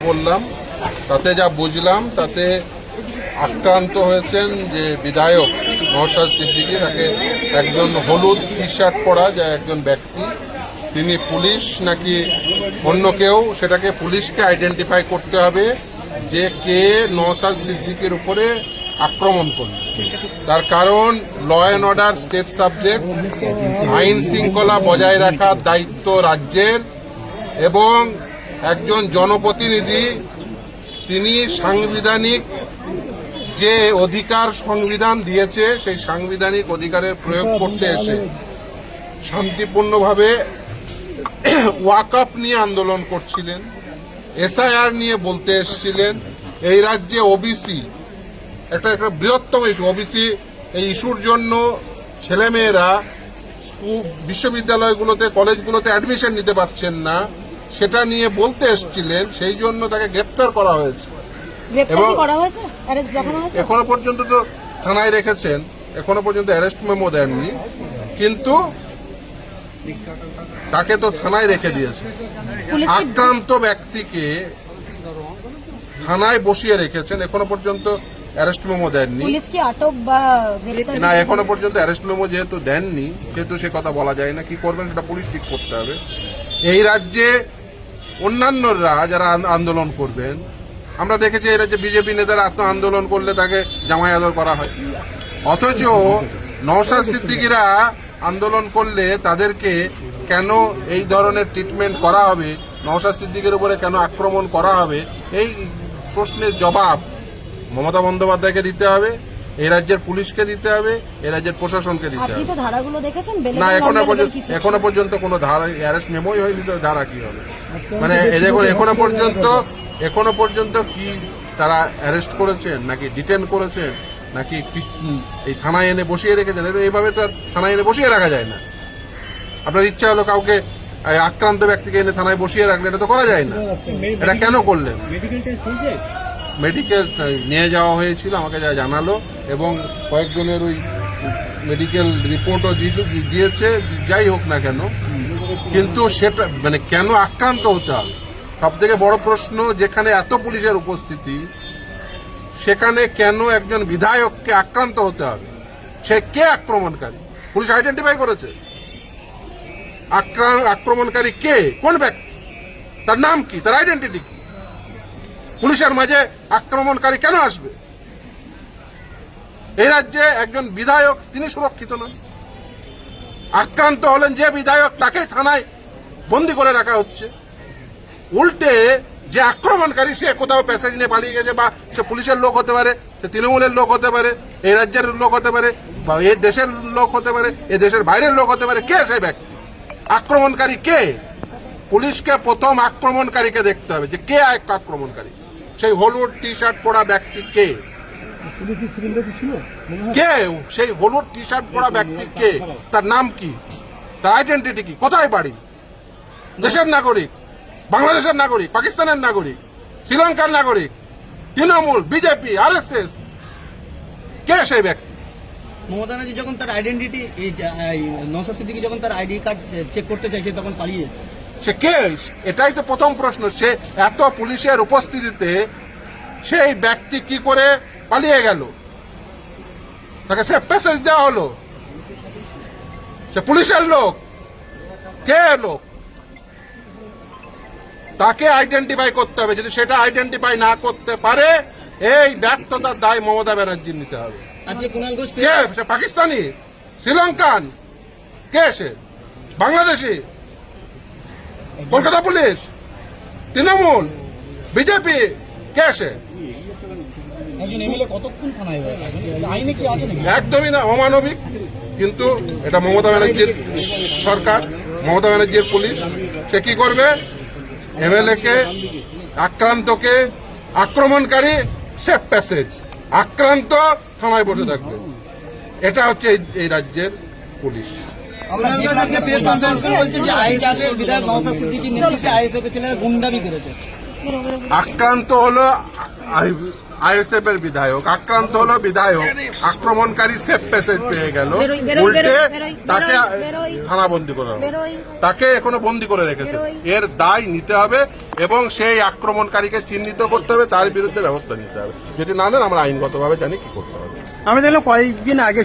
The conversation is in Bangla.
বললাম তাতে যা বুঝলাম তাতে আক্রান্ত হয়েছেন যে বিধায়ক নওশাদ সিদ্দিকী, তাকে একজন হলুদ টি শার্ট পরা যা একজন ব্যক্তি, তিনি পুলিশ নাকি অন্য কেউ, সেটাকে পুলিশকে আইডেন্টিফাই করতে হবে যে কে নওশাদ সিদ্দিকীর উপরে আক্রমণ করল। তার কারণ law and order state subject, আইন শৃঙ্খলা বজায় রাখার দায়িত্ব রাজ্যের, এবং একজন জনপ্রতিনিধি তিনি সাংবিধানিক যে অধিকার সংবিধান দিয়েছে সেই সাংবিধানিক অধিকারের প্রয়োগ করতে এসে শান্তিপূর্ণভাবে ওয়াকআপ নিয়ে আন্দোলন করছিলেন, এসআইআর নিয়ে বলতে এসেছিলেন। এই রাজ্যে ওবিসি একটা বৃহত্তম ইস্যু, ওবিসি এই ইস্যুর জন্য ছেলেমেয়েরা বিশ্ববিদ্যালয়গুলোতে কলেজগুলোতে অ্যাডমিশন নিতে পারছেন না, সেটা নিয়ে বলতে এসেছিলেন, সেই জন্য তাকে গ্রেপ্তার করা হয়েছে। এবং এখনো পর্যন্ত তো থানায় রেখেছেন, এখনো পর্যন্ত অ্যারেস্ট মেমো দেননি, কিন্তু তাকে তো থানায় রেখে দিয়েছে। আক্রান্ত ব্যক্তিকে থানায় বসিয়ে রেখেছেন, এখনো পর্যন্ত অ্যারেস্ট মেমো দেননি। না, এখনো পর্যন্ত অ্যারেস্ট মেমো যেহেতু দেননি, সেহেতু সে কথা বলা যায় না। কি করবেন সেটা পুলিশ ঠিক করতে হবে। এই রাজ্যে অন্যান্যরা যারা আন্দোলন করবেন, আমরা দেখেছি এই রাজ্যে বিজেপি নেতারা আত্ম আন্দোলন করলে তাকে জামাই আদর করা হয়, অথচ নওশাদ সিদ্দিকীরা আন্দোলন করলে তাদেরকে কেন এই ধরনের ট্রিটমেন্ট করা হবে, নওশাদ সিদ্দিকীর উপরে কেন আক্রমণ করা হবে, এই প্রশ্নের জবাব মমতা বন্দ্যোপাধ্যায়কে দিতে হবে, এই রাজ্যের পুলিশকে দিতে হবে, এই রাজ্যের প্রশাসনকে দিতে হবে। না, এখনো পর্যন্ত কোনো ধারা অ্যারেস্ট মেমোই হয়নি, তো ধারা কি হবে? মানে দেখুন, এখনো পর্যন্ত কি তারা অ্যারেস্ট করেছেন, নাকি ডিটেন করেছেন, নাকি এই থানায় এনে বসিয়ে রেখেছেন? এইভাবে তো থানায় এনে বসিয়ে রাখা যায় না। আপনার ইচ্ছা হলো কাউকে আক্রান্ত ব্যক্তিকে এনে থানায় বসিয়ে রাখলে, এটা তো করা যায় না। এটা কেন করলেন? মেডিকেল নিয়ে যাওয়া হয়েছিল, আমাকে যা জানালো, এবং কয়েকজনের ওই মেডিকেল রিপোর্টও দিয়েছে। যাই হোক না কেন, কিন্তু সেটা মানে কেন আক্রান্ত হতে হবে? সব থেকে বড় প্রশ্ন, যেখানে এত পুলিশের উপস্থিতি, সেখানে কেন একজন বিধায়ককে আক্রান্ত হতে হবে? সে কে আক্রমণকারী? পুলিশ আইডেন্টিফাই করেছে আক্রমণকারী কে, কোন ব্যক্তি, তার নাম কি, তার আইডেন্টিটি কি? পুলিশের মাঝে আক্রমণকারী কেন আসবে? এই রাজ্যে একজন বিধায়ক, তিনি সুরক্ষিত নন। আক্রান্ত হলেন যে বিধায়ক, তাকে থানায় বন্দি করে রাখা হচ্ছে। উল্টে যে আক্রমণকারী, সে কোথাও প্যাসেজ নিয়ে পালিয়ে গেছে, বা সে পুলিশের লোক হতে পারে, সে তৃণমূলের লোক হতে পারে, এই রাজ্যের লোক হতে পারে, বা এই দেশের লোক হতে পারে, এই দেশের বাইরের লোক হতে পারে। কে সেই ব্যক্তি? আক্রমণকারী কে? পুলিশকে প্রথম আক্রমণকারীকে দেখতে হবে, যে কে আক্রমণকারী। সেই হলুদ টি শার্ট পরা ব্যক্তি কে? কে সেই হলুদ টি শার্ট পরা ব্যক্তি কে? তার নাম কি? তার আইডেন্টিটি কি? কোথায় বাড়ি? দেশের নাগরিক, বাংলাদেশের নাগরিক, পাকিস্তানের নাগরিক, শ্রীলঙ্কার নাগরিক, তৃণমূল, বিজেপি, আরএসএস, কে সেই ব্যক্তি? মমতা ব্যানার্জি যখন তার আইডেন্টিটি, নওশাদ সিদ্দিকী যখন তার আইডি কার্ড চেক করতে চাইছে, তখন পালিয়ে যাচ্ছে। সে কে? এটাই তো প্রথম প্রশ্ন। সে এত পুলিশের উপস্থিতিতে সেই ব্যক্তি কি করে পালিয়ে গেল? তাকে সে প্যাসেজ দেওয়া হলো, সে পুলিশের লোক, কে লোক? তাকে আইডেন্টিফাই করতে হবে। যদি সেটা আইডেন্টিফাই না করতে পারে, এই ব্যর্থতার দায় মমতা ব্যানার্জি নিতে হবে। আজকে কুণাল ঘোষ কে? সে পাকিস্তানি, শ্রীলঙ্কান, কে সে? বাংলাদেশি, কলকাতা পুলিশ, তৃণমূল, বিজেপি, কে সে? একদমই না, অমানবিক। কিন্তু এটা মমতা ব্যানার্জির সরকার, মমতা ব্যানার্জির পুলিশ। সে কি করবে? এমএলএ কে, আক্রান্তকে, আক্রমণকারী সেফ প্যাসেজ, আক্রান্ত থানায় বসে থাকবে। এটা হচ্ছে এই রাজ্যের পুলিশ। আক্রান্ত হলো আইএসএফ এর বিধায়ক, আক্রান্ত হলো বিধায়ক, আক্রমণকারী সেফ প্যাসেজ পেয়ে গেল, উল্টে তাকে থানাবন্দি করা হবে, তাকে এখনো বন্দি করে রেখেছে। এর দায় নিতে হবে এবং সেই আক্রমণকারীকে চিহ্নিত করতে হবে, তার বিরুদ্ধে ব্যবস্থা নিতে হবে। যদি না নেন আমরা আইনগতভাবে জানি কি করতে হবে। আমি দেখলাম কয়েকদিন আগে